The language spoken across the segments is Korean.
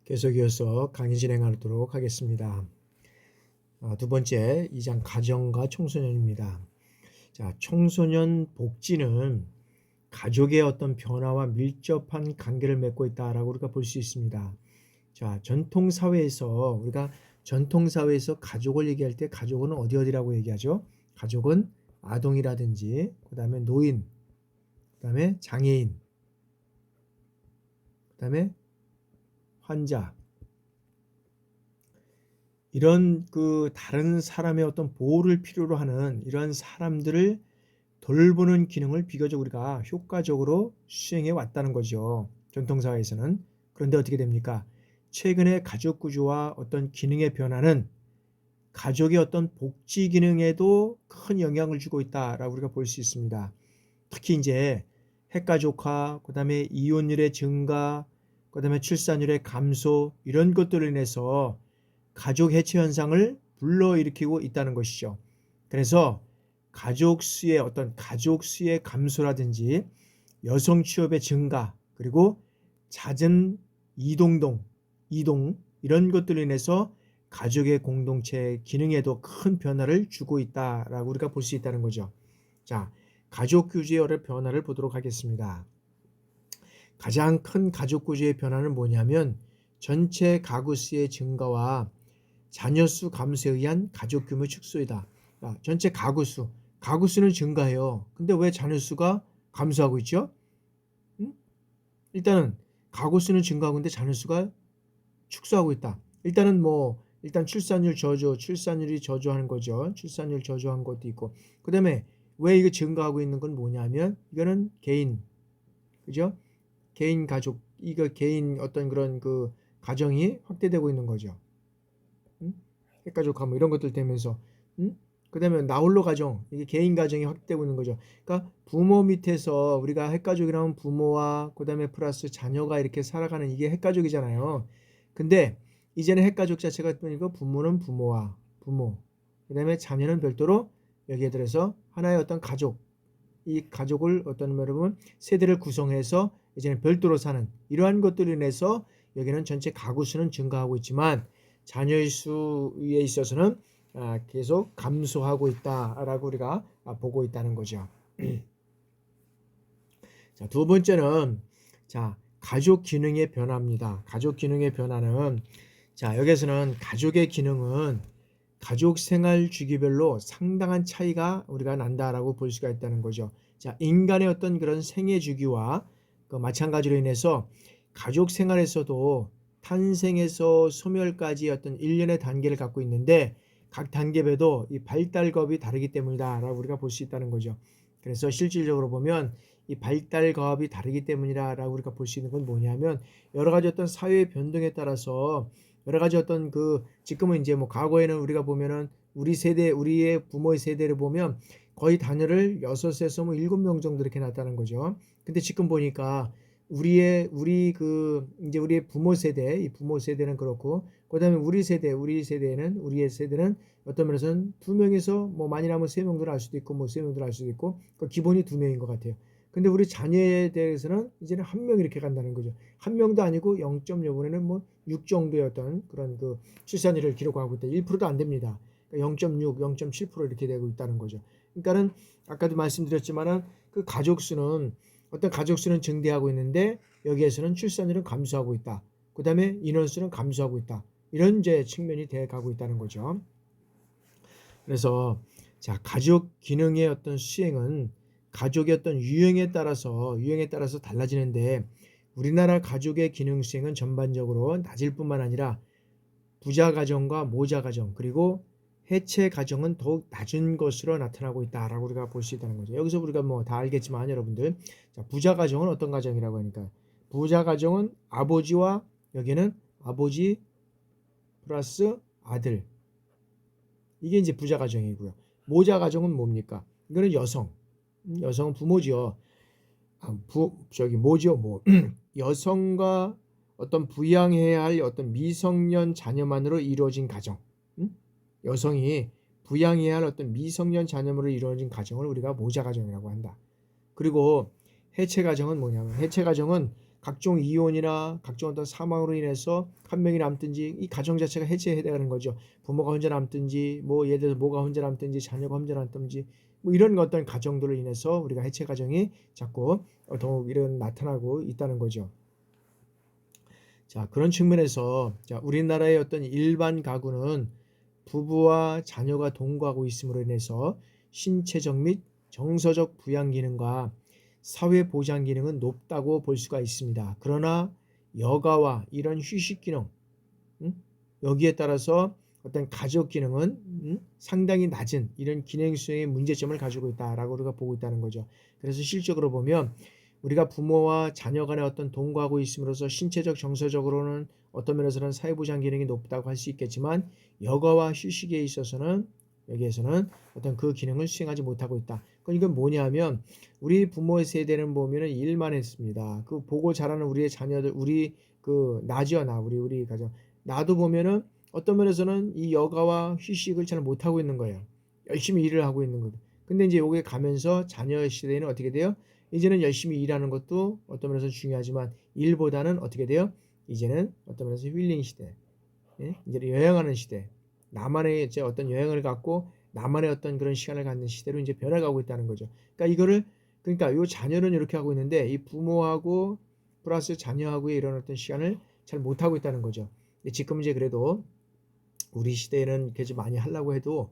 계속 이어서 강의 진행하도록 하겠습니다. 두 번째 2장 가정과 청소년입니다. 자, 청소년 복지는 가족의 어떤 변화와 밀접한 관계를 맺고 있다라고 우리가 볼 수 있습니다. 자, 전통 사회에서 가족을 얘기할 때 가족은 어디라고 얘기하죠? 가족은 아동이라든지 그다음에 노인, 그다음에 장애인, 그다음에 환자, 이런 다른 사람의 어떤 보호를 필요로 하는 이런 사람들을 돌보는 기능을 비교적 우리가 효과적으로 수행해 왔다는 거죠. 전통사회에서는. 그런데 어떻게 됩니까? 최근에 가족 구조와 어떤 기능의 변화는 가족의 어떤 복지 기능에도 큰 영향을 주고 있다라고 우리가 볼 수 있습니다. 특히 이제 핵가족화, 그다음에 이혼율의 증가, 그다음에 출산율의 감소, 이런 것들로 인해서 가족 해체 현상을 불러일으키고 있다는 것이죠. 그래서 가족 수의 감소라든지 여성 취업의 증가, 그리고 잦은 이동 이런 것들로 인해서 가족의 공동체 기능에도 큰 변화를 주고 있다라고 우리가 볼 수 있다는 거죠. 자, 가족 구조의 변화를 보도록 하겠습니다. 가장 큰 가족 구조의 변화는 뭐냐면 전체 가구 수의 증가와 자녀 수 감소에 의한 가족 규모 축소이다. 전체 가구수는 증가해요. 근데 왜 자녀 수가 감소하고 있죠? 일단은 가구수는 증가하고 있는데 자녀 수가 축소하고 있다. 일단 출산율이 저조하는 거죠. 출산율 저조한 것도 있고. 그다음에 왜 이거 증가하고 있는 건 뭐냐면 이거는 그죠? 개인 가족, 이거 개인 어떤 그런 가정이 확대되고 있는 거죠. 핵가족화 뭐 이런 것들 되면서 그다음에 나홀로 가정, 이게 개인 가정이 확대되고 있는 거죠. 그러니까 부모 밑에서 우리가 핵가족이라면 부모와 그다음에 플러스 자녀가 이렇게 살아가는 이게 핵가족이잖아요. 근데 이제는 핵가족 자체가 아니고 부모는 부모, 그다음에 자녀는 별도로 여기에 들어서 하나의 어떤 가족, 이 가족을 어떤 말로 보면 세대를 구성해서 이제는 별도로 사는 이러한 것들로 인해서 여기는 전체 가구 수는 증가하고 있지만 자녀의 수에 있어서는 계속 감소하고 있다라고 우리가 보고 있다는 거죠. 자, 두 번째는 가족 기능의 변화입니다. 가족 기능의 변화는 여기서는 가족의 기능은 가족 생활 주기별로 상당한 차이가 우리가 난다라고 볼 수가 있다는 거죠. 자, 인간의 어떤 그런 생애 주기와 마찬가지로 인해서 가족 생활에서도 탄생에서 소멸까지 어떤 일련의 단계를 갖고 있는데 각 단계별도 이 발달급이 다르기 때문이다라고 우리가 볼 수 있다는 거죠. 그래서 실질적으로 보면 이 발달급이 다르기 때문이라고 우리가 볼 수 있는 건 뭐냐면 여러 가지 어떤 사회의 변동에 따라서 여러 가지 어떤 지금은 이제 뭐 과거에는 우리가 보면은 우리의 부모의 세대를 보면 거의 자녀를 6에서 뭐 7명 정도 이렇게 낳았다는 거죠. 근데 지금 보니까 우리의 부모 세대, 이 부모 세대는 그렇고, 그다음에 우리의 세대는 어떤 면에서는 2명에서 뭐 많이 나면 3명도 날 수도 있고, 뭐 3명도 날 수도 있고, 기본이 2명인 것 같아요. 근데 우리 자녀에 대해서는 이제는 1명 이렇게 간다는 거죠. 1명도 아니고 0점 요번에는 뭐 6 정도의 어떤 그런 출산율을 기록하고 있다. 1%도 안 됩니다. 0.6, 0.7% 이렇게 되고 있다는 거죠. 그러니까는 아까도 말씀드렸지만은 어떤 가족 수는 증대하고 있는데 여기에서는 출산율은 감소하고 있다. 그다음에 인원수는 감소하고 있다. 이런 이제 측면이 돼 가고 있다는 거죠. 그래서 가족 기능의 어떤 수행은 가족의 어떤 유형에 따라서 달라지는데 우리나라 가족의 기능 수행은 전반적으로 낮을 뿐만 아니라 부자 가정과 모자 가정 그리고 해체 가정은 더욱 낮은 것으로 나타나고 있다라고 우리가 볼 수 있다는 거죠. 여기서 우리가 뭐 다 알겠지만 여러분들, 부자 가정은 어떤 가정이라고 하니까 부자 가정은 여기는 아버지 플러스 아들, 이게 이제 부자 가정이고요. 모자 가정은 뭡니까? 이거는 여성은 부모지요. 여성과 어떤 부양해야 할 어떤 미성년 자녀만으로 이루어진 가정. 여성이 부양해야 할 어떤 미성년 자녀만으로 이루어진 가정을 우리가 모자 가정이라고 한다. 그리고 해체 가정은 뭐냐면 해체 가정은 각종 이혼이나 각종 어떤 사망으로 인해서 한 명이 남든지 이 가정 자체가 해체되는 거죠. 부모가 혼자 남든지 뭐 예를 들어서 모가 혼자 남든지 자녀가 혼자 남든지 뭐 이런 어떤 가정들로 인해서 우리가 해체 가정이 자꾸 더욱 이런 나타나고 있다는 거죠. 자, 그런 측면에서 자, 우리나라의 어떤 일반 가구는 부부와 자녀가 동거하고 있음으로 인해서 신체적 및 정서적 부양 기능과 사회 보장 기능은 높다고 볼 수가 있습니다. 그러나 여가와 이런 휴식 기능, 여기에 따라서 어떤 가족 기능은 상당히 낮은 이런 기능 수행의 문제점을 가지고 있다라고 우리가 보고 있다는 거죠. 그래서 실적으로 보면 우리가 부모와 자녀 간에 어떤 동거하고 있음으로써 신체적 정서적으로는 어떤 면에서는 사회보장 기능이 높다고 할 수 있겠지만 여가와 휴식에 있어서는 여기에서는 어떤 그 기능을 수행하지 못하고 있다. 그럼 이건 뭐냐면 우리 부모의 세대는 보면은 일만 했습니다. 그 보고 자라는 우리의 자녀들, 우리 그 나죠, 나 우리 가정. 나도 보면은 어떤 면에서는 이 여가와 휴식을 잘 못하고 있는 거예요. 열심히 일을 하고 있는 거죠. 근데 이제 요게 가면서 자녀 시대에는 어떻게 돼요? 이제는 열심히 일하는 것도 어떤 면에서 중요하지만 일보다는 어떻게 돼요? 이제는 어떤 면에서 힐링 시대, 예? 이제 여행하는 시대, 나만의 이제 어떤 여행을 갖고 나만의 어떤 그런 시간을 갖는 시대로 이제 변해가고 있다는 거죠. 그러니까 요 자녀는 이렇게 하고 있는데 이 부모하고 플러스 자녀하고의 이런 어떤 시간을 잘 못하고 있다는 거죠. 지금 이제 그래도 우리 시대에는 이렇게 좀 많이 하려고 해도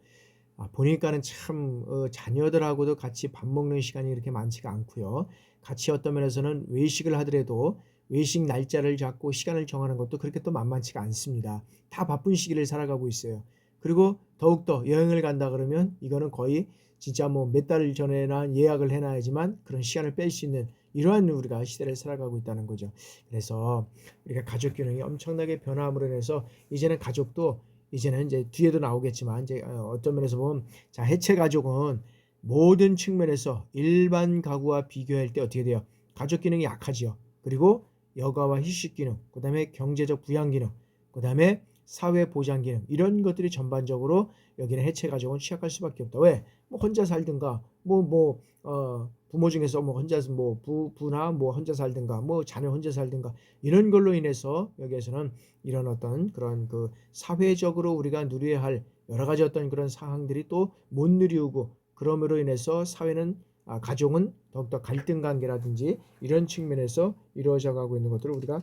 보니까는 참 자녀들하고도 같이 밥 먹는 시간이 그렇게 많지가 않고요. 같이 어떤 면에서는 외식을 하더라도 외식 날짜를 잡고 시간을 정하는 것도 그렇게 또 만만치가 않습니다. 다 바쁜 시기를 살아가고 있어요. 그리고 더욱더 여행을 간다 그러면 이거는 거의 진짜 뭐 몇 달 전에나 예약을 해놔야지만 그런 시간을 뺄 수 있는 이러한 우리가 시대를 살아가고 있다는 거죠. 그래서 우리가 가족 기능이 엄청나게 변함으로 인해서 이제는 가족도 이제는 이제 뒤에도 나오겠지만 이제 어떤 면에서 보면 자, 해체 가족은 모든 측면에서 일반 가구와 비교할 때 어떻게 돼요? 가족 기능이 약하지요. 그리고 여가와 휴식 기능, 그다음에 경제적 부양 기능, 그다음에 사회 보장 기능 이런 것들이 전반적으로 여기는 해체 가족은 취약할 수밖에 없다. 왜? 뭐 혼자 살든가 부모 중에서 뭐 혼자 뭐 부나 뭐 혼자 살든가 뭐 자녀 혼자 살든가 이런 걸로 인해서 여기에서는 이런 어떤 그런 그 사회적으로 우리가 누려야 할 여러 가지 어떤 그런 사항들이 또 못 누리우고 그럼으로 인해서 사회는 가족은 더욱더 갈등 관계라든지 이런 측면에서 이루어져 가고 있는 것들을 우리가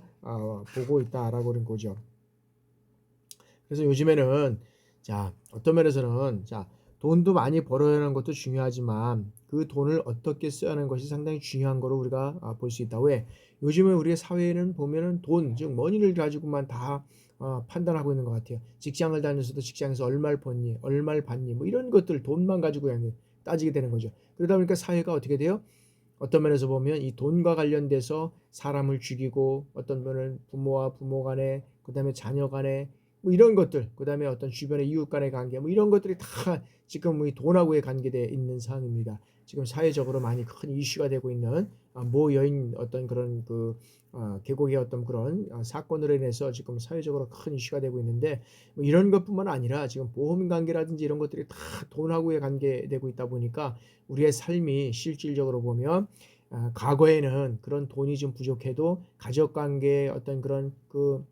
보고 있다라고 하는 거죠. 그래서 요즘에는 자, 어떤 면에서는 자, 돈도 많이 벌어야 하는 것도 중요하지만 그 돈을 어떻게 써야 하는 것이 상당히 중요한 거로 우리가 볼 수 있다. 왜? 요즘에 우리의 사회는 보면은 돈, 즉 머니를 가지고만 다 판단하고 있는 것 같아요. 직장을 다녀서도 직장에서 얼마를 벌니, 얼마를 받니, 뭐 이런 것들 돈만 가지고 그냥 따지게 되는 거죠. 그러다 보니까 사회가 어떻게 돼요? 어떤 면에서 보면 이 돈과 관련돼서 사람을 죽이고 어떤 면은 부모와 부모 간에 그다음에 자녀 간에 뭐 이런 것들 그다음에 어떤 주변의 이웃 간의 관계 뭐 이런 것들이 다 지금 이 돈하고의 관계되어 있는 사항입니다. 지금 사회적으로 많이 큰 이슈가 되고 있는 모 여인 어떤 그런 계곡의 어떤 그런 사건으로 인해서 지금 사회적으로 큰 이슈가 되고 있는데 뭐 이런 것뿐만 아니라 지금 보험 관계라든지 이런 것들이 다 돈하고의 관계되고 있다 보니까 우리의 삶이 실질적으로 보면 과거에는 그런 돈이 좀 부족해도 가족 관계의 어떤 그런 그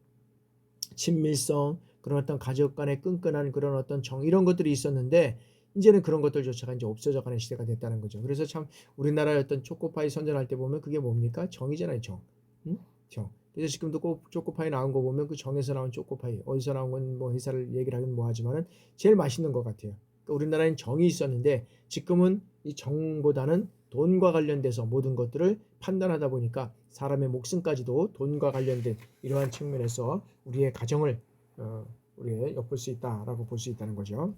친밀성, 그런 어떤 가족 간의 끈끈한 그런 어떤 정 이런 것들이 있었는데 이제는 그런 것들조차가 이제 없어져 가는 시대가 됐다는 거죠. 그래서 참 우리나라의 어떤 초코파이 선전할 때 보면 그게 뭡니까? 정이잖아요, 정. 응? 정. 그래서 지금도 꼭 초코파이 나온 거 보면 그 정에서 나온 초코파이 어디서 나온 건 뭐 회사를 얘기를 하긴 뭐하지만은 제일 맛있는 것 같아요. 그러니까 우리나라엔 정이 있었는데 지금은 이 정보다는 돈과 관련돼서 모든 것들을 판단하다 보니까 사람의 목숨까지도 돈과 관련된 이러한 측면에서 우리의 가정을 우리의 엿볼 수 있다라고 볼 수 있다는 거죠.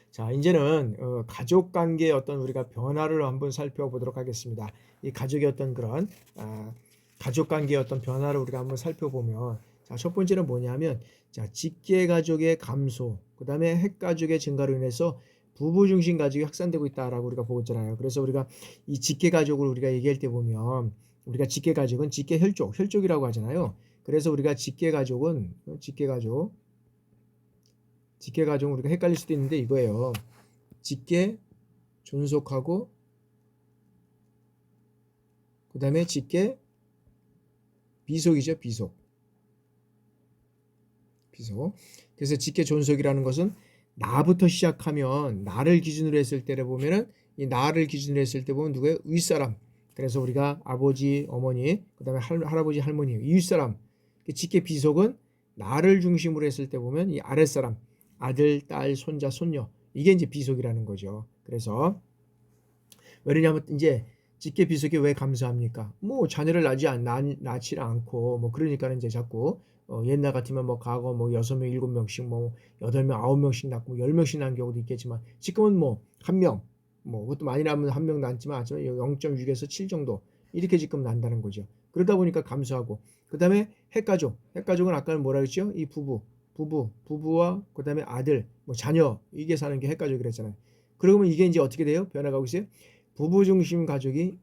자, 이제는 가족 관계의 어떤 우리가 변화를 한번 살펴보도록 하겠습니다. 이 가족의 어떤 그런 가족 관계의 어떤 변화를 우리가 한번 살펴보면 자, 첫 번째는 뭐냐면 자, 직계 가족의 감소, 그다음에 핵 가족의 증가로 인해서 부부 중심 가족이 확산되고 있다라고 우리가 보고 있잖아요. 그래서 우리가 이 직계 가족을 우리가 얘기할 때 보면 우리가 직계 가족은 직계 혈족이라고 하잖아요. 그래서 우리가 직계 가족은 직계 가족은 우리가 헷갈릴 수도 있는데 이거예요. 직계 존속하고 그다음에 직계 비속이죠, 비속. 비속. 그래서 직계 존속이라는 것은 나부터 시작하면 나를 기준으로 했을 때를 보면은 이 나를 기준으로 했을 때 보면 누구예요? 윗사람. 그래서 우리가 아버지, 어머니, 그다음에 할아버지, 할머니, 윗사람. 직계 비속은 나를 중심으로 했을 때 보면 이 아랫사람, 아들, 딸, 손자, 손녀. 이게 이제 비속이라는 거죠. 그래서 왜냐하면 이제 직계 비속이 왜 감소합니까? 뭐 자녀를 낳지를 않고 뭐 그러니까는 이제 자꾸 옛날 같으면 뭐 과거 뭐 6명, 7명씩 뭐 8명, 9명씩 낳고 뭐 10명씩 낳은 경우도 있겠지만 지금은 뭐 한 명, 뭐 그것도 많이 낳으면 한 명 낳지만 0.6에서 7 정도 이렇게 지금 난다는 거죠. 그러다 보니까 감소하고 그다음에 핵가족은 아까 뭐라 그랬죠? 이 부부와 그다음에 아들, 뭐 자녀 이게 사는 게 핵가족이라 했잖아요. 그러면 이게 이제 어떻게 돼요? 변화가고 있어요. 부부 중심 가족이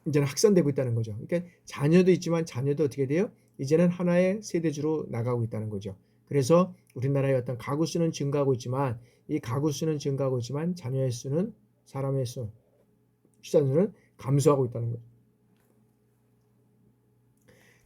이제는 확산되고 있다는 거죠. 그러니까 자녀도 있지만 자녀도 어떻게 돼요? 이제는 하나의 세대주로 나가고 있다는 거죠. 그래서 우리나라의 어떤 가구 수는 증가하고 있지만 이 가구 수는 증가하고 있지만 자녀의 수는 사람의 수는 감소하고 있다는 거죠.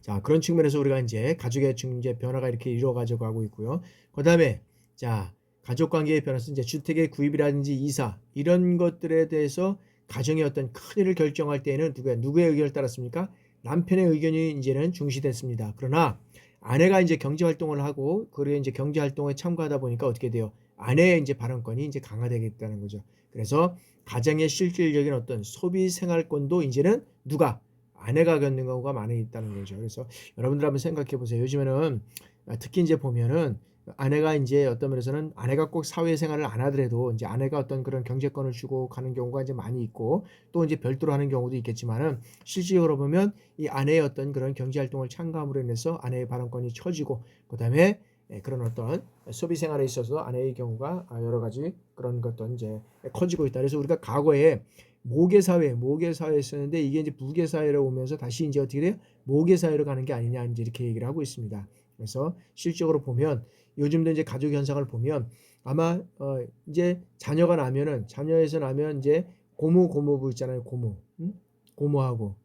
자, 그런 측면에서 우리가 이제 가족의 이제 변화가 이렇게 이루어가지고 가고 있고요. 그다음에 자, 가족 관계의 변화는 이제 주택의 구입이라든지 이사 이런 것들에 대해서 가정의 어떤 큰 일을 결정할 때에는 누구의 의견을 따랐습니까? 남편의 의견이 이제는 중시됐습니다. 그러나 아내가 이제 경제 활동을 하고 그리고 이제 경제 활동에 참가하다 보니까 어떻게 돼요? 아내의 이제 발언권이 이제 강화되겠다는 거죠. 그래서 가정의 실질적인 어떤 소비 생활권도 이제는 누가 아내가 갖는 경우가 많이 있다는 거죠. 그래서 여러분들 한번 생각해 보세요. 요즘에는 특히 이제 보면은 아내가 이제 어떤 면에서는 아내가 꼭 사회생활을 안 하더라도 이제 아내가 어떤 그런 경제권을 주고 가는 경우가 이제 많이 있고 또 이제 별도로 하는 경우도 있겠지만은 실질적으로 보면 이 아내의 어떤 그런 경제 활동을 참가함으로 인해서 아내의 발언권이 처지고 그다음에 그런 어떤 소비 생활에 있어서 아내의 경우가 여러 가지 그런 것도 이제 커지고 있다. 그래서 우리가 과거에 모계사회였었는데 이게 이제 부계사회로 오면서 다시 이제 어떻게 돼요? 모계사회로 가는 게 아니냐 이제 이렇게 얘기를 하고 있습니다. 그래서 실적으로 보면 요즘도 이제 가족 현상을 보면 아마 이제 자녀에서 나면 이제 고모부 있잖아요. 응? 고모하고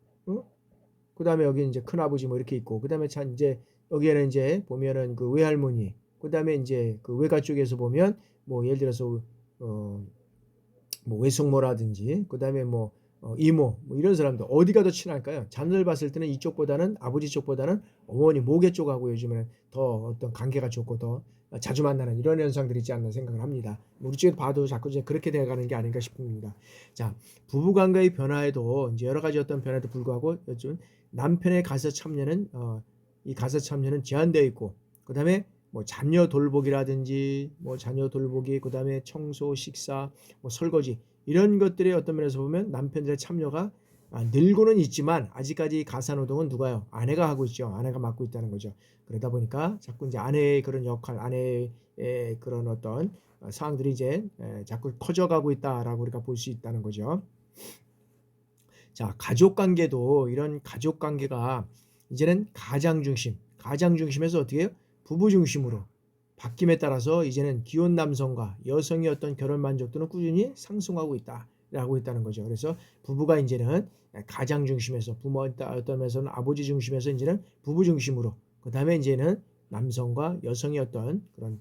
그다음에 여기 이제 큰아버지 뭐 이렇게 있고 그다음에 이제 여기에는 이제 보면은 그 외할머니 그다음에 이제 그 외가 쪽에서 보면 뭐 예를 들어서 어 뭐 외숙모라든지 그다음에 뭐 이모 뭐 이런 사람들 어디가 더 친할까요? 자녀를 봤을 때는 이쪽보다는 아버지 쪽보다는 어머니 모계 쪽하고 요즘에는 더 어떤 관계가 좋고 더 자주 만나는 이런 현상들이 있지 않나 생각을 합니다. 우리 쪽에 봐도 자꾸 이제 그렇게 되어가는 게 아닌가 싶습니다. 자, 부부관계의 변화에도 이제 여러 가지 어떤 변화에도 불구하고 요즘 남편의 가사 참여는 이 가사 참여는 제한되어 있고 그다음에 뭐 자녀 돌보기 그다음에 청소 식사 뭐 설거지 이런 것들의 어떤 면에서 보면 남편들의 참여가 늘고는 있지만 아직까지 가사노동은 누가요? 아내가 하고 있죠. 아내가 맡고 있다는 거죠. 그러다 보니까 자꾸 이제 아내의 그런 역할, 아내의 그런 어떤 사항들이 이제 자꾸 커져가고 있다라고 우리가 볼 수 있다는 거죠. 자, 가족 관계도 이런 가족 관계가 이제는 가장 중심에서 어떻게 해요? 부부 중심으로 바뀜에 따라서 이제는 기혼 남성과 여성의 어떤 결혼 만족도는 꾸준히 상승하고 있다라고 있다는 거죠. 그래서 부부가 이제는 가장 중심에서 어떤 면에서는 아버지 중심에서 이제는 부부 중심으로 그다음에 이제는 남성과 여성의 어떤 그런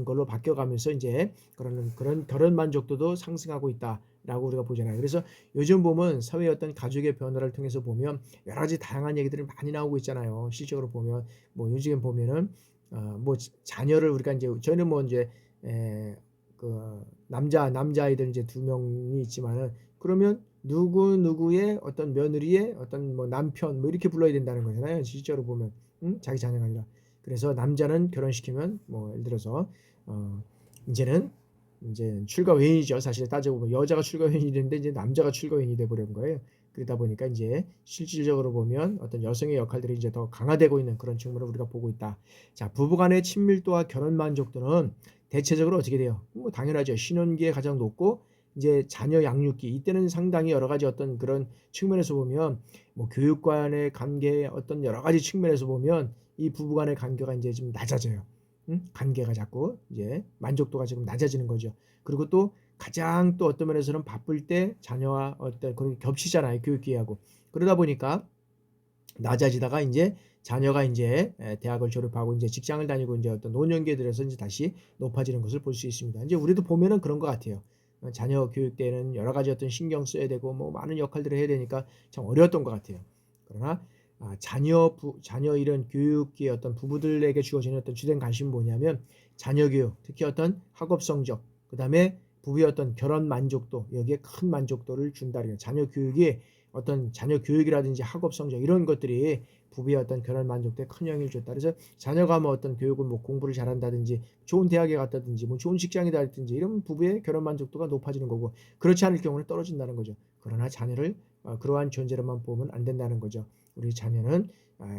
걸로 바뀌어가면서 이제 그런 결혼 만족도도 상승하고 있다라고 우리가 보잖아요. 그래서 요즘 보면 사회의 어떤 가족의 변화를 통해서 보면 여러 가지 다양한 얘기들이 많이 나오고 있잖아요. 실적으로 보면 뭐 요즘 보면은 뭐 자녀를 우리가 이제 저희는 뭐 이제 그 남자아이들 이제 2명이 있지만은 그러면 누구의 어떤 며느리의 어떤 뭐 남편 뭐 이렇게 불러야 된다는 거잖아요. 실제로 보면 자기 자녀가 아니라 그래서 남자는 결혼시키면 뭐 예를 들어서 이제는 이제 출가 회인이죠. 사실 따지고 보면 여자가 출가 회인이 되는데 이제 남자가 출가 회인이 돼 버린 거예요. 그러다 보니까 이제 실질적으로 보면 어떤 여성의 역할들이 이제 더 강화되고 있는 그런 측면을 우리가 보고 있다. 자, 부부간의 친밀도와 결혼 만족도는 대체적으로 어떻게 돼요? 뭐 당연하죠. 신혼기에 가장 높고 이제 자녀 양육기 이때는 상당히 여러 가지 어떤 그런 측면에서 보면 뭐 교육관의 관계 어떤 여러 가지 측면에서 보면 이 부부간의 관계가 이제 좀 낮아져요. 관계가 자꾸 이제 만족도가 지금 낮아지는 거죠. 그리고 또 가장 또 어떤 면에서는 바쁠 때 자녀와 어떤 그런 겹치잖아요. 교육기하고. 그러다 보니까 낮아지다가 이제 자녀가 이제 대학을 졸업하고 이제 직장을 다니고 이제 어떤 노년기에 들어서 이제 다시 높아지는 것을 볼 수 있습니다. 이제 우리도 보면은 그런 것 같아요. 자녀 교육 때는 여러 가지 어떤 신경 써야 되고 뭐 많은 역할들을 해야 되니까 참 어려웠던 것 같아요. 그러나 자녀 이런 교육의 어떤 부부들에게 주어지는 어떤 주된 관심은 뭐냐면 자녀 교육, 특히 어떤 학업 성적, 그다음에 부부의 어떤 결혼 만족도, 여기에 큰 만족도를 준다. 자녀 교육이 어떤 자녀 교육이라든지 학업 성적 이런 것들이 부부의 어떤 결혼 만족도에 큰 영향을 줬다. 그래서 자녀가 뭐 어떤 교육을 뭐 공부를 잘한다든지 좋은 대학에 갔다든지 뭐 좋은 직장에 다녔든지 이러면 부부의 결혼 만족도가 높아지는 거고, 그렇지 않을 경우는 떨어진다는 거죠. 그러나 자녀를 그러한 존재로만 보면 안 된다는 거죠. 우리 자녀는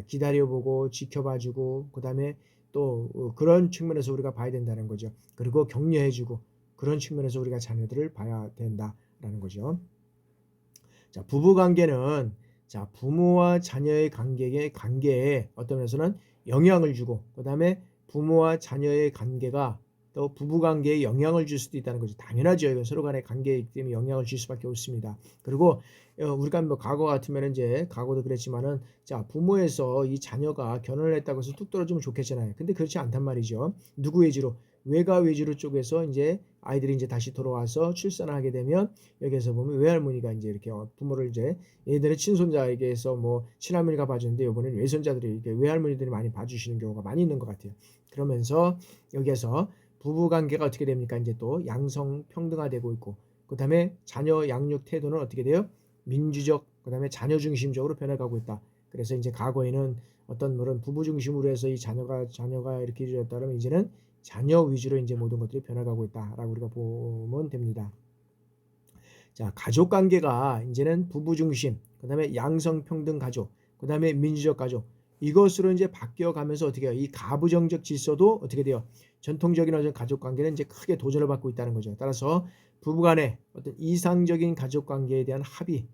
기다려보고 지켜봐주고 그다음에 또 그런 측면에서 우리가 봐야 된다는 거죠. 그리고 격려해주고 그런 측면에서 우리가 자녀들을 봐야 된다라는 거죠. 자, 부부 관계는 자, 부모와 자녀의 관계에 어떤 면에서는 영향을 주고, 그다음에 부모와 자녀의 관계가 또 부부 관계에 영향을 줄 수도 있다는 거죠. 당연하죠. 이건 서로 간의 관계이기 때문에 영향을 줄 수밖에 없습니다. 그리고 우리가 뭐 과거 같으면 이제 과거도 그랬지만은 자, 부모에서 이 자녀가 결혼을 했다고 해서 뚝 떨어지면 좋겠잖아요. 근데 그렇지 않단 말이죠. 누구 외지로? 외가 외지로 쪽에서 이제 아이들이 이제 다시 돌아와서 출산을 하게 되면 여기에서 보면 외할머니가 이제 이렇게 부모를 이제 예전에 친손자에게서 뭐 친할머니가 봐주는데 이번에는 외손자들이 이렇게 외할머니들이 많이 봐주시는 경우가 많이 있는 것 같아요. 그러면서 여기에서 부부 관계가 어떻게 됩니까? 이제 또 양성 평등화되고 있고, 그다음에 자녀 양육 태도는 어떻게 돼요? 민주적, 그다음에 자녀 중심적으로 변해가고 있다. 그래서 이제 과거에는 어떤 그런 부부 중심으로 해서 이 자녀가 이렇게 이루어졌다면 이제는 자녀 위주로 이제 모든 것들이 변해가고 있다라고 우리가 보면 됩니다. 자, 가족 관계가 이제는 부부 중심, 그다음에 양성평등 가족, 그다음에 민주적 가족, 이것으로 이제 바뀌어 가면서 어떻게 해요? 이 가부정적 질서도 어떻게 돼요? 전통적인 어떤 가족 관계는 이제 크게 도전을 받고 있다는 거죠. 따라서 부부 간의 어떤 이상적인 가족 관계에 대한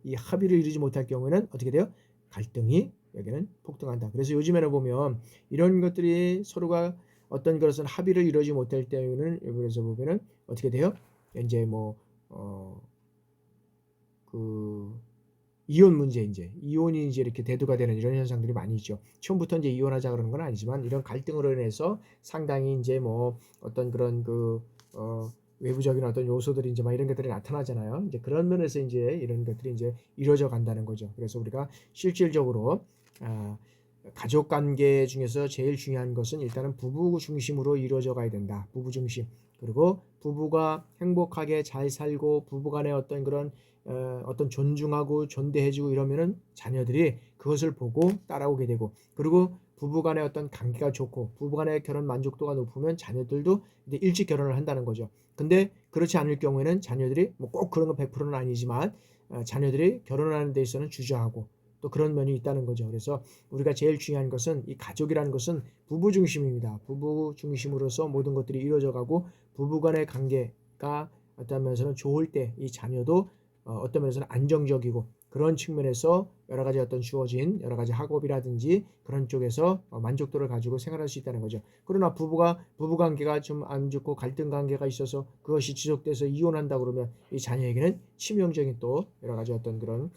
이 합의를 이루지 못할 경우에는 어떻게 돼요? 갈등이 여기는 폭등한다. 그래서 요즘에는 보면 이런 것들이 서로가 어떤 것은 합의를 이루지 못할 때는 여기서 보면은 어떻게 돼요? 이제 뭐 그 이혼 문제, 이혼이 이제 이렇게 대두가 되는 이런 현상들이 많이 있죠. 처음부터 이제 이혼하자 그러는 건 아니지만 이런 갈등으로 인해서 상당히 이제 뭐 어떤 그런 외부적인 어떤 요소들이 이제 막 이런 것들이 나타나잖아요. 이제 그런 면에서 이제 이런 것들이 이제 이루어져 간다는 거죠. 그래서 우리가 실질적으로 가족 관계 중에서 제일 중요한 것은 일단은 부부 중심으로 이루어져 가야 된다. 부부 중심. 그리고 부부가 행복하게 잘 살고 부부 간의 어떤 그런 어떤 존중하고 존대해주고 이러면은 자녀들이 그것을 보고 따라오게 되고, 그리고 부부간의 어떤 관계가 좋고 부부간의 결혼 만족도가 높으면 자녀들도 이제 일찍 결혼을 한다는 거죠. 근데 그렇지 않을 경우에는 자녀들이 뭐 꼭 그런 건 100%는 아니지만 자녀들이 결혼하는 데 있어서는 주저하고 또 그런 면이 있다는 거죠. 그래서 우리가 제일 중요한 것은 이 가족이라는 것은 부부 중심입니다. 부부 중심으로서 모든 것들이 이루어져 가고 부부간의 관계가 어떤 면에서는 좋을 때 이 자녀도 어떤 면에서는 안정적이고 그런 측면에서 여러 가지 어떤 주어진 여러 가지 학업이라든지 그런 쪽에서 만족도를 가지고 생활할 수 있다는 거죠. 그러나 부부 관계가 좀 안 좋고 갈등 관계가 있어서 그것이 지속돼서 이혼한다 그러면 이 자녀에게는 치명적인 또 여러 가지 어떤 그런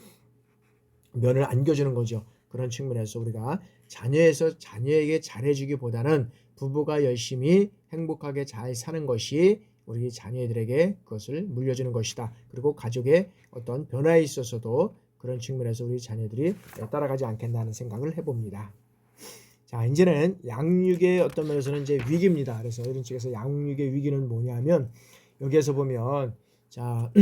면을 안겨주는 거죠. 그런 측면에서 우리가 자녀에게 잘해주기보다는 부부가 열심히 행복하게 잘 사는 것이 우리 자녀들에게 그것을 물려주는 것이다. 그리고 가족의 어떤 변화에 있어서도 그런 측면에서 우리 자녀들이 따라가지 않겠나 는 생각을 해봅니다. 자, 이제는 양육의 어떤 면에서는 이제 위기입니다. 그래서 이런 쪽에서 양육의 위기는 뭐냐면 여기에서 보면 자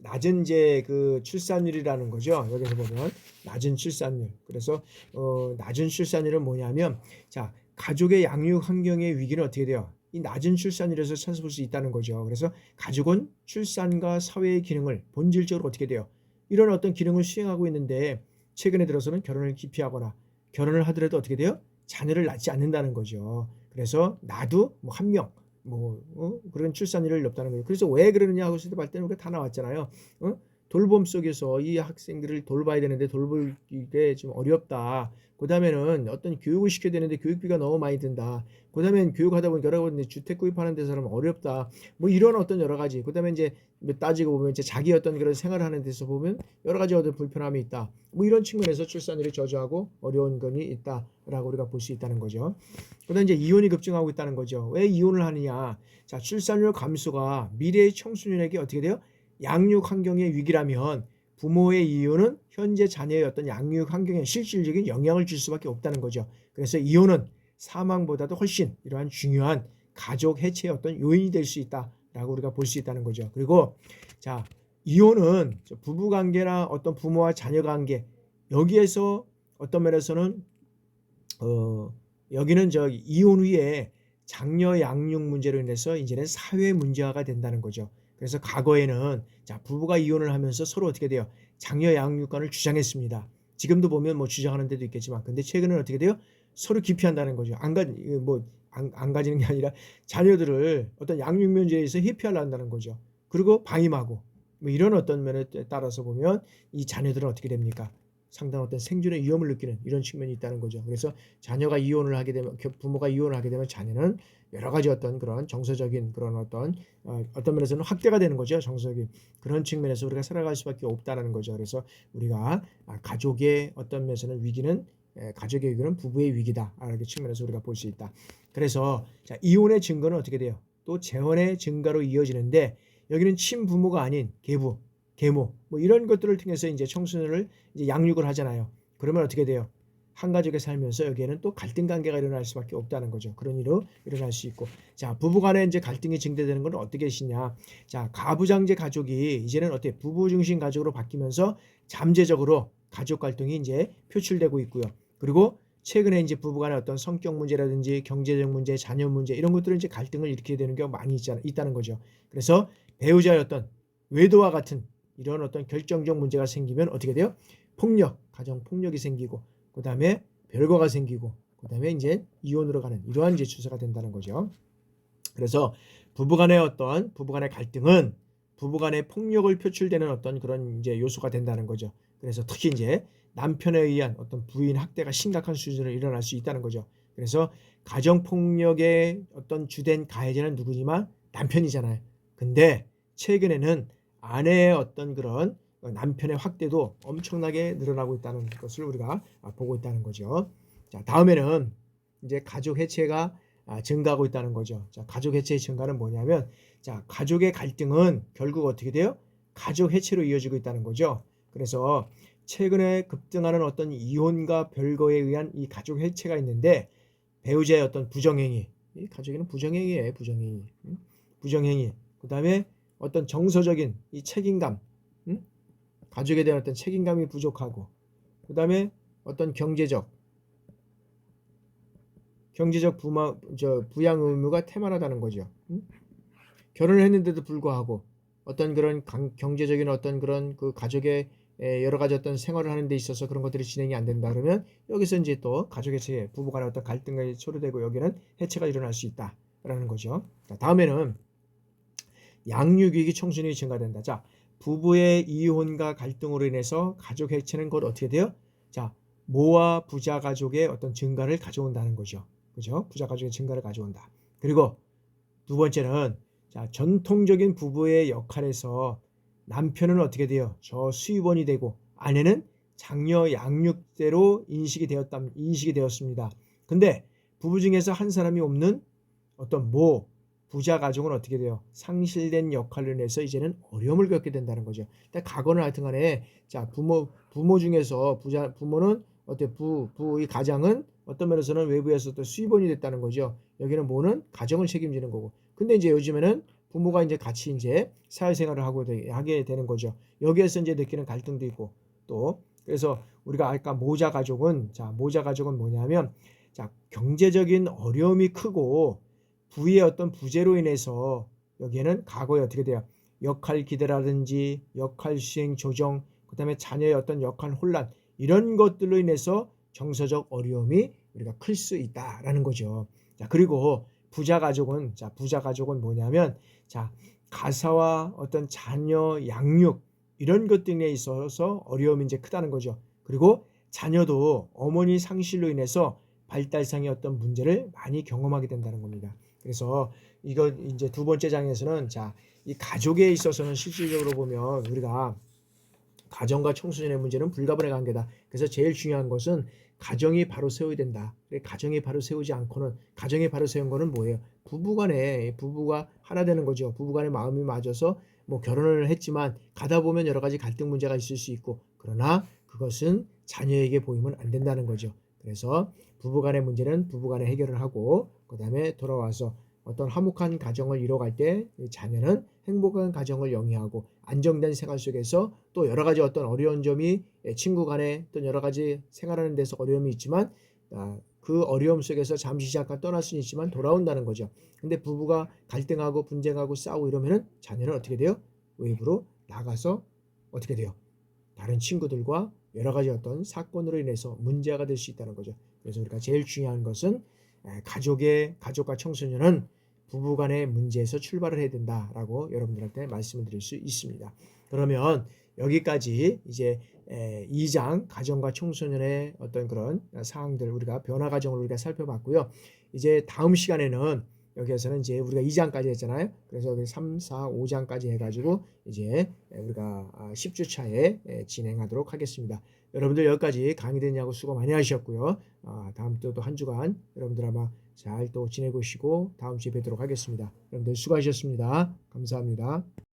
낮은 이제 그 출산율이라는 거죠. 여기서 보면 낮은 출산율. 그래서 낮은 출산율은 뭐냐면 자 가족의 양육 환경의 위기는 어떻게 돼요? 이 낮은 출산율에서 찾아볼 수 있다는 거죠. 그래서 가족은 출산과 사회의 기능을 본질적으로 어떻게 돼요? 이런 어떤 기능을 수행하고 있는데 최근에 들어서는 결혼을 기피하거나 결혼을 하더라도 어떻게 돼요? 자녀를 낳지 않는다는 거죠. 그래서 나도 뭐 한 명, 그런 출산율이 높다는 거예요. 그래서 왜 그러느냐 하고 봤을 때는 우리가 다 나왔잖아요. 돌봄 속에서 이 학생들을 돌봐야 되는데 돌보기가 좀 어렵다. 그다음에는 어떤 교육을 시켜야 되는데 교육비가 너무 많이 든다. 그다음에 교육하다 보니까 여러 가지 주택 구입하는 데서는 어렵다. 뭐 이런 어떤 여러 가지. 그다음에 이제 따지고 보면 이제 자기 어떤 그런 생활하는 데서 보면 여러 가지 어떤 불편함이 있다. 뭐 이런 측면에서 출산율이 저조하고 어려운 건이 있다라고 우리가 볼 수 있다는 거죠. 그다음에 이제 이혼이 급증하고 있다는 거죠. 왜 이혼을 하느냐? 자, 출산율 감소가 미래의 청소년에게 어떻게 돼요? 양육 환경의 위기라면 부모의 이혼은 현재 자녀의 어떤 양육 환경에 실질적인 영향을 줄 수밖에 없다는 거죠. 그래서 이혼은 사망보다도 훨씬 이러한 중요한 가족 해체의 어떤 요인이 될 수 있다라고 우리가 볼 수 있다는 거죠. 그리고 자, 이혼은 부부 관계나 어떤 부모와 자녀 관계 여기에서 어떤 면에서는 여기는 이혼 후에 장려 양육 문제로 인해서 이제는 사회 문제화가 된다는 거죠. 그래서 과거에는 자, 부부가 이혼을 하면서 서로 어떻게 돼요? 장려 양육권을 주장했습니다. 지금도 보면 뭐 주장하는 데도 있겠지만, 근데 최근에는 어떻게 돼요? 서로 기피한다는 거죠. 안 가지는 게 아니라 자녀들을 어떤 양육 문제에서 회피하려 한다는 거죠. 그리고 방임하고 뭐 이런 어떤 면에 따라서 보면 이 자녀들은 어떻게 됩니까? 상당한 어떤 생존의 위험을 느끼는 이런 측면이 있다는 거죠. 그래서 자녀가 이혼을 하게 되면 부모가 이혼을 하게 되면 자녀는 여러 가지 어떤 그런 정서적인 그런 어떤 면에서는 확대가 되는 거죠. 정서적인 그런 측면에서 우리가 살아갈 수밖에 없다는 거죠. 그래서 우리가 가족의 어떤 면에서는 위기는 가족의 위기는 부부의 위기다. 이렇게 측면에서 우리가 볼 수 있다. 그래서 자, 이혼의 증거는 어떻게 돼요? 또 재혼의 증가로 이어지는데 여기는 친부모가 아닌 계부, 계모 뭐 이런 것들을 통해서 이제 청소년을 이제 양육을 하잖아요. 그러면 어떻게 돼요? 한 가족에 살면서 여기에는 또 갈등 관계가 일어날 수밖에 없다는 거죠. 그런 일로 일어날 수 있고, 자, 부부간에 이제 갈등이 증대되는 건 어떻게 되시냐? 자, 가부장제 가족이 이제는 어떻게 부부 중심 가족으로 바뀌면서 잠재적으로 가족 갈등이 이제 표출되고 있고요. 그리고 최근에 이제 부부간의 어떤 성격 문제라든지 경제적 문제, 자녀 문제 이런 것들은 이제 갈등을 일으키게 되는 경우가 많이 있다는 거죠. 그래서 배우자의 어떤 외도와 같은 이런 어떤 결정적 문제가 생기면 어떻게 돼요? 폭력, 가정 폭력이 생기고, 그 다음에 별거가 생기고, 그 다음에 이제 이혼으로 가는 이러한 이제 추세가 된다는 거죠. 그래서 부부간의 갈등은 부부간의 폭력을 표출되는 어떤 그런 이제 요소가 된다는 거죠. 그래서 특히 이제 남편에 의한 어떤 부인 학대가 심각한 수준으로 일어날 수 있다는 거죠. 그래서 가정 폭력의 어떤 주된 가해자는 누구지만 남편이잖아요. 근데 최근에는 아내의 어떤 그런 남편의 확대도 엄청나게 늘어나고 있다는 것을 우리가 보고 있다는 거죠. 자, 다음에는 이제 가족 해체가 증가하고 있다는 거죠. 자, 가족 해체의 증가는 뭐냐면, 자, 가족의 갈등은 결국 어떻게 돼요? 가족 해체로 이어지고 있다는 거죠. 그래서 최근에 급등하는 어떤 이혼과 별거에 의한 이 가족 해체가 있는데, 배우자의 어떤 부정행위, 이 가족에는 부정행위예요, 부정행위, 부정행위. 그다음에 어떤 정서적인 이 책임감, 가족에 대한 어떤 책임감이 부족하고, 그다음에 어떤 경제적 부양 의무가 태만하다는 거죠. 결혼을 했는데도 불구하고 어떤 그런 경제적인 어떤 그런 그 가족의 여러 가지 어떤 생활을 하는 데 있어서 그런 것들이 진행이 안 된다 그러면 여기서 이제 또 가족 해체, 부부 간의 어떤 갈등이 초래되고 여기는 해체가 일어날 수 있다라는 거죠. 자, 다음에는 양육위기 청소년이 증가된다. 자, 부부의 이혼과 갈등으로 인해서 가족 해체는 곧 어떻게 돼요? 자, 모와 부자 가족의 어떤 증가를 가져온다는 거죠. 그죠? 부자 가족의 증가를 가져온다. 그리고 두 번째는 자, 전통적인 부부의 역할에서 남편은 어떻게 돼요? 저 수입원이 되고 아내는 장려 양육대로 인식이 되었습니다. 근데 부부 중에서 한 사람이 없는 어떤 부자 가족은 어떻게 돼요? 상실된 역할로 인해서 이제는 어려움을 겪게 된다는 거죠. 근데 과거는 하여튼간에 자, 부모 중에서 부모는 이 가장은 어떤 면에서는 외부에서 또 수입원이 됐다는 거죠. 여기는 뭐는 가정을 책임지는 거고. 근데 이제 요즘에는 부모가 이제 같이 이제 사회생활을 하게 되는 거죠. 여기에서 이제 느끼는 갈등도 있고, 또 그래서 우리가 아까 모자 가족은 뭐냐면, 자, 경제적인 어려움이 크고 부의 어떤 부재로 인해서 여기에는 과거에 어떻게 돼요? 역할 기대라든지 역할 수행 조정, 그다음에 자녀의 어떤 역할 혼란 이런 것들로 인해서 정서적 어려움이 우리가 클 수 있다라는 거죠. 자, 그리고 부자 가족은 뭐냐면, 자, 가사와 어떤 자녀 양육 이런 것 등에 있어서 어려움이 이제 크다는 거죠. 그리고 자녀도 어머니 상실로 인해서 발달상의 어떤 문제를 많이 경험하게 된다는 겁니다. 그래서 이거 이제 두 번째 장에서는 자, 이 가족에 있어서는 실질적으로 보면 우리가 가정과 청소년의 문제는 불가분의 관계다. 그래서 제일 중요한 것은 가정이 바로 세워야 된다. 가정이 바로 세우지 않고는 가정이 바로 세운 거는 뭐예요? 부부간에 부부가 하나 되는 거죠. 부부간의 마음이 맞아서 뭐 결혼을 했지만 가다 보면 여러 가지 갈등 문제가 있을 수 있고 그러나 그것은 자녀에게 보이면 안 된다는 거죠. 그래서 부부간의 문제는 부부간에 해결을 하고 그다음에 돌아와서 어떤 화목한 가정을 이뤄갈 때 자녀는 행복한 가정을 영위하고 안정된 생활 속에서 또 여러 가지 어떤 어려운 점이 친구 간에 또 여러 가지 생활하는 데서 어려움이 있지만 그 어려움 속에서 잠시 잠깐 떠날 수는 있지만 돌아온다는 거죠. 근데 부부가 갈등하고 분쟁하고 싸우고 이러면은 자녀는 어떻게 돼요? 외부로 나가서 어떻게 돼요? 다른 친구들과 여러 가지 어떤 사건으로 인해서 문제가 될 수 있다는 거죠. 그래서 우리가 제일 중요한 것은 가족과 청소년은 부부간의 문제에서 출발을 해야 된다라고 여러분들한테 말씀을 드릴 수 있습니다. 그러면 여기까지 이제 2장 가정과 청소년의 어떤 그런 사항들 우리가 변화 과정을 우리가 살펴봤고요. 이제 다음 시간에는 여기에서는 이제 우리가 2장까지 했잖아요. 그래서 3, 4, 5장까지 해가지고 이제 우리가 10주차에 진행하도록 하겠습니다. 여러분들 여기까지 강의 됐냐고 수고 많이 하셨고요. 다음 주도 한 주간 여러분들 아마 잘 또 지내보시고 다음 주에 뵙도록 하겠습니다. 여러분들 수고하셨습니다. 감사합니다.